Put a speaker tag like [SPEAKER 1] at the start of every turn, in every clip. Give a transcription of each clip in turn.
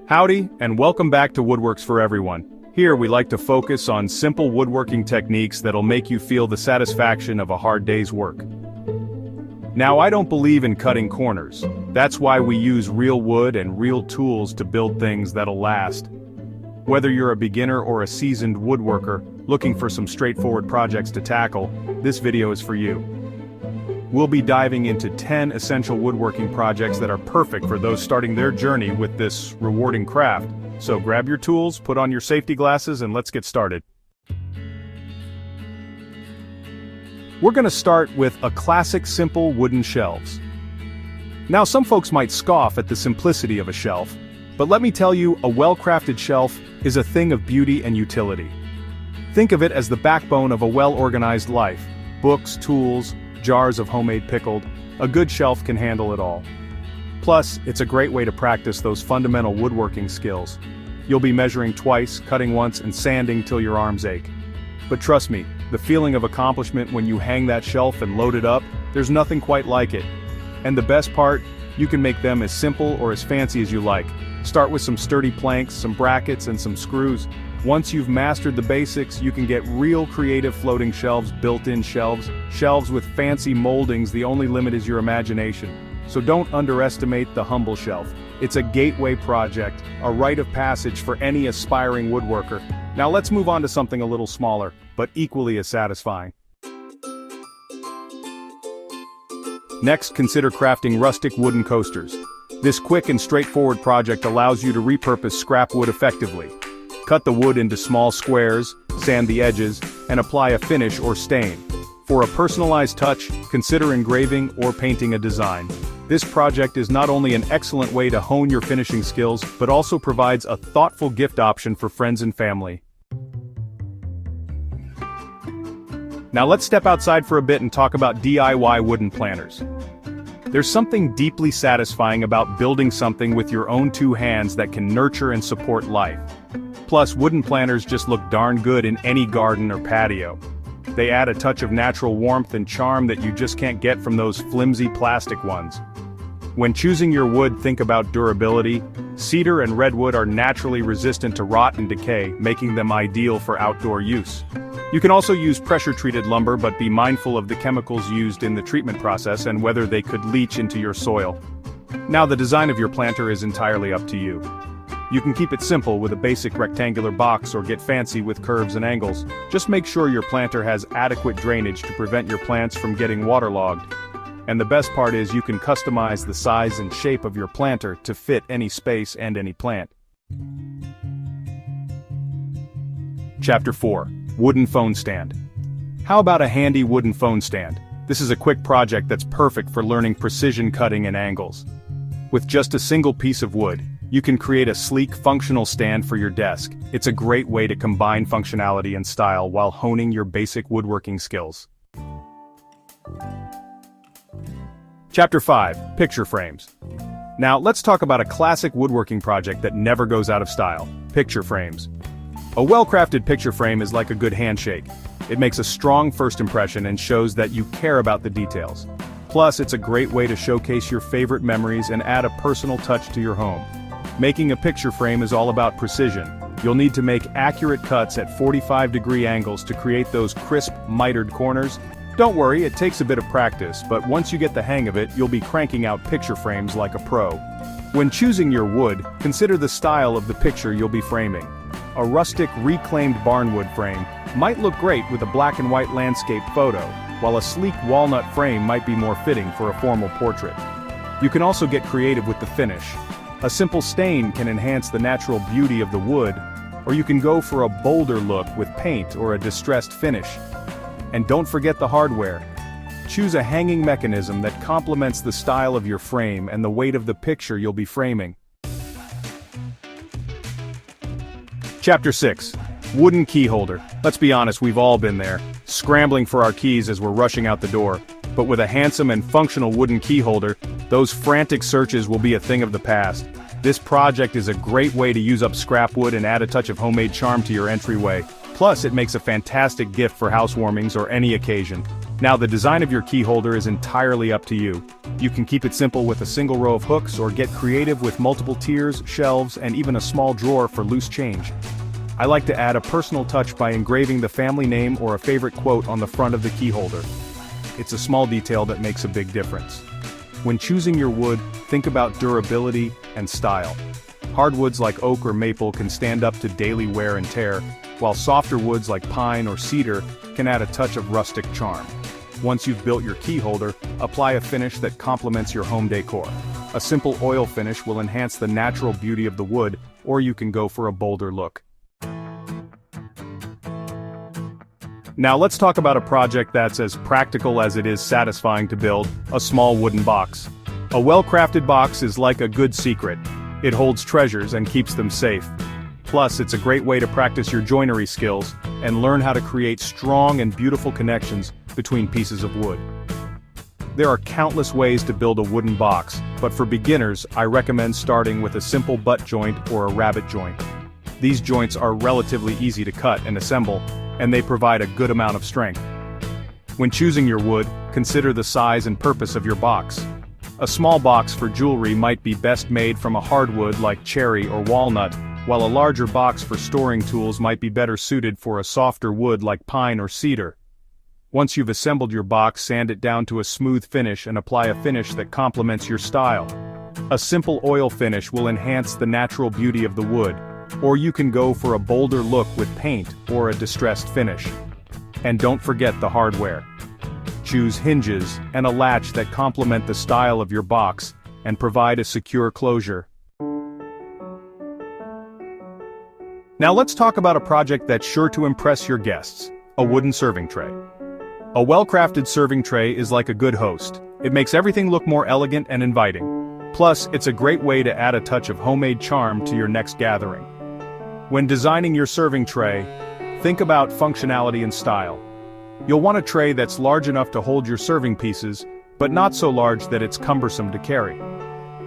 [SPEAKER 1] Howdy, and welcome back to Woodworks for Everyone. Here we like to focus on simple woodworking techniques that'll make you feel the satisfaction of a hard day's work. Now, I don't believe in cutting corners. That's why we use real wood and real tools to build things that'll last. Whether you're a beginner or a seasoned woodworker looking for some straightforward projects to tackle, this video is for you. We'll be diving into 10 essential woodworking projects that are perfect for those starting their journey with this rewarding craft. So grab your tools, put on your safety glasses, and let's get started. We're going to start with a classic simple wooden shelves. Now, some folks might scoff at the simplicity of a shelf, but let me tell you, a well-crafted shelf is a thing of beauty and utility. Think of it as the backbone of a well-organized life. Books, tools, jars of homemade pickled, a good shelf can handle it all. Plus, it's a great way to practice those fundamental woodworking skills. You'll be measuring twice, cutting once, and sanding till your arms ache. But trust me, the feeling of accomplishment when you hang that shelf and load it up, there's nothing quite like it. And the best part, you can make them as simple or as fancy as you like. Start with some sturdy planks, some brackets, and some screws. Once you've mastered the basics, you can get real creative floating shelves, built-in shelves, shelves with fancy moldings. The only limit is your imagination. So don't underestimate the humble shelf. It's a gateway project, a rite of passage for any aspiring woodworker. Now let's move on to something a little smaller, but equally as satisfying. Next, consider crafting rustic wooden coasters. This quick and straightforward project allows you to repurpose scrap wood effectively. Cut the wood into small squares, sand the edges, and apply a finish or stain. For a personalized touch, consider engraving or painting a design. This project is not only an excellent way to hone your finishing skills, but also provides a thoughtful gift option for friends and family. Now let's step outside for a bit and talk about DIY wooden planters. There's something deeply satisfying about building something with your own two hands that can nurture and support life. Plus, wooden planters just look darn good in any garden or patio. They add a touch of natural warmth and charm that you just can't get from those flimsy plastic ones. When choosing your wood, think about durability. Cedar and redwood are naturally resistant to rot and decay, making them ideal for outdoor use. You can also use pressure-treated lumber, but be mindful of the chemicals used in the treatment process and whether they could leach into your soil. Now, the design of your planter is entirely up to you. You can keep it simple with a basic rectangular box or get fancy with curves and angles. Just make sure your planter has adequate drainage to prevent your plants from getting waterlogged. And the best part is you can customize the size and shape of your planter to fit any space and any plant. Chapter 4. Wooden Phone Stand. How about a handy wooden phone stand? This is a quick project that's perfect for learning precision cutting and angles. With just a single piece of wood, you can create a sleek, functional stand for your desk. It's a great way to combine functionality and style while honing your basic woodworking skills. Chapter 5. Picture Frames. Now, let's talk about a classic woodworking project that never goes out of style: picture frames. A well-crafted picture frame is like a good handshake. It makes a strong first impression and shows that you care about the details. Plus, it's a great way to showcase your favorite memories and add a personal touch to your home. Making a picture frame is all about precision. You'll need to make accurate cuts at 45-degree angles to create those crisp, mitered corners. Don't worry, it takes a bit of practice, but once you get the hang of it, you'll be cranking out picture frames like a pro. When choosing your wood, consider the style of the picture you'll be framing. A rustic, reclaimed barnwood frame might look great with a black and white landscape photo, while a sleek walnut frame might be more fitting for a formal portrait. You can also get creative with the finish. A simple stain can enhance the natural beauty of the wood, or you can go for a bolder look with paint or a distressed finish. And don't forget the hardware. Choose a hanging mechanism that complements the style of your frame and the weight of the picture you'll be framing. Chapter 6. Wooden Key Holder. Let's be honest, we've all been there, scrambling for our keys as we're rushing out the door. But with a handsome and functional wooden key holder, those frantic searches will be a thing of the past. This project is a great way to use up scrap wood and add a touch of homemade charm to your entryway. Plus, it makes a fantastic gift for housewarmings or any occasion. Now, the design of your key holder is entirely up to you. You can keep it simple with a single row of hooks or get creative with multiple tiers, shelves, and even a small drawer for loose change. I like to add a personal touch by engraving the family name or a favorite quote on the front of the key holder. It's a small detail that makes a big difference. When choosing your wood, think about durability and style. Hardwoods like oak or maple can stand up to daily wear and tear, while softer woods like pine or cedar can add a touch of rustic charm. Once you've built your key holder, apply a finish that complements your home decor. A simple oil finish will enhance the natural beauty of the wood, or you can go for a bolder look. Now let's talk about a project that's as practical as it is satisfying to build, a small wooden box. A well-crafted box is like a good secret. It holds treasures and keeps them safe. Plus, it's a great way to practice your joinery skills and learn how to create strong and beautiful connections between pieces of wood. There are countless ways to build a wooden box, but for beginners, I recommend starting with a simple butt joint or a rabbet joint. These joints are relatively easy to cut and assemble, and they provide a good amount of strength. When choosing your wood, consider the size and purpose of your box. A small box for jewelry might be best made from a hardwood like cherry or walnut, while a larger box for storing tools might be better suited for a softer wood like pine or cedar. Once you've assembled your box, sand it down to a smooth finish and apply a finish that complements your style. A simple oil finish will enhance the natural beauty of the wood, or you can go for a bolder look with paint or a distressed finish. And don't forget the hardware. Choose hinges and a latch that complement the style of your box and provide a secure closure. Now let's talk about a project that's sure to impress your guests, a wooden serving tray. A well-crafted serving tray is like a good host. It makes everything look more elegant and inviting. Plus, it's a great way to add a touch of homemade charm to your next gathering. When designing your serving tray, think about functionality and style. You'll want a tray that's large enough to hold your serving pieces, but not so large that it's cumbersome to carry.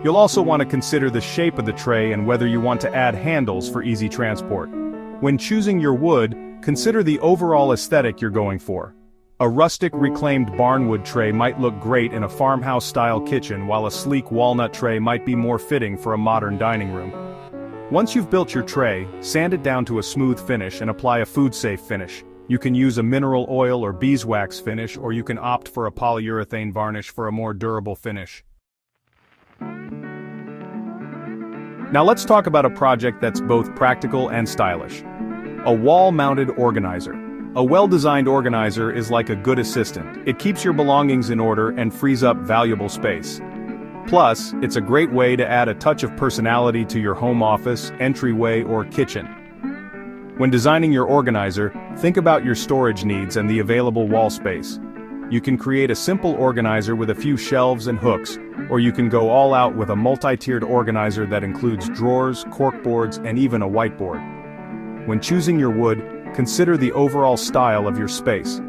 [SPEAKER 1] You'll also want to consider the shape of the tray and whether you want to add handles for easy transport. When choosing your wood, consider the overall aesthetic you're going for. A rustic reclaimed barnwood tray might look great in a farmhouse-style kitchen, while a sleek walnut tray might be more fitting for a modern dining room. Once you've built your tray, sand it down to a smooth finish and apply a food-safe finish. You can use a mineral oil or beeswax finish, or you can opt for a polyurethane varnish for a more durable finish. Now let's talk about a project that's both practical and stylish. A wall-mounted organizer. A well-designed organizer is like a good assistant. It keeps your belongings in order and frees up valuable space. Plus, it's a great way to add a touch of personality to your home office, entryway, or kitchen. When designing your organizer, think about your storage needs and the available wall space. You can create a simple organizer with a few shelves and hooks, or you can go all out with a multi-tiered organizer that includes drawers, corkboards, and even a whiteboard. When choosing your wood, consider the overall style of your space.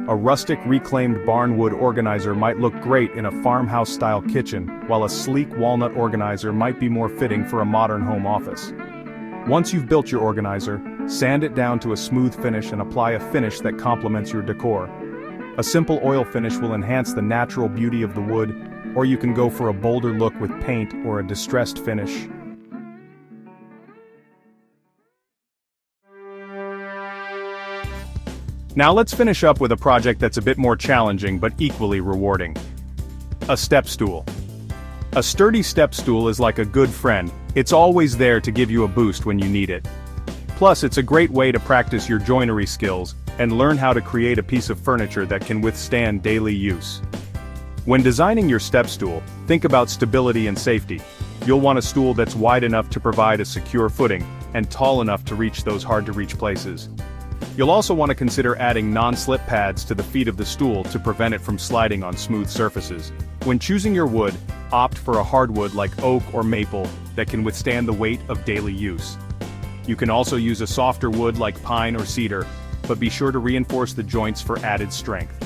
[SPEAKER 1] A rustic reclaimed barnwood organizer might look great in a farmhouse-style kitchen, while a sleek walnut organizer might be more fitting for a modern home office. Once you've built your organizer, sand it down to a smooth finish and apply a finish that complements your decor. A simple oil finish will enhance the natural beauty of the wood, or you can go for a bolder look with paint or a distressed finish. Now let's finish up with a project that's a bit more challenging but equally rewarding. A step stool. A sturdy step stool is like a good friend. It's always there to give you a boost when you need it. Plus, it's a great way to practice your joinery skills and learn how to create a piece of furniture that can withstand daily use. When designing your step stool, think about stability and safety. You'll want a stool that's wide enough to provide a secure footing and tall enough to reach those hard-to-reach places. You'll also want to consider adding non-slip pads to the feet of the stool to prevent it from sliding on smooth surfaces. When choosing your wood, opt for a hardwood like oak or maple that can withstand the weight of daily use. You can also use a softer wood like pine or cedar, but be sure to reinforce the joints for added strength.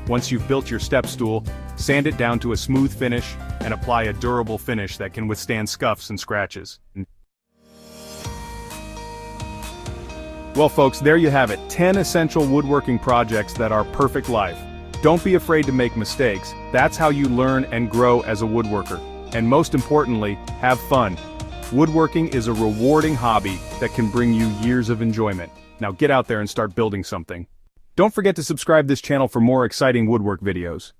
[SPEAKER 1] Once you've built your step stool, sand it down to a smooth finish and apply a durable finish that can withstand scuffs and scratches. Well folks, there you have it, 10 essential woodworking projects that are perfect life. Don't be afraid to make mistakes, that's how you learn and grow as a woodworker. And most importantly, have fun. Woodworking is a rewarding hobby that can bring you years of enjoyment. Now get out there and start building something. Don't forget to subscribe this channel for more exciting woodwork videos.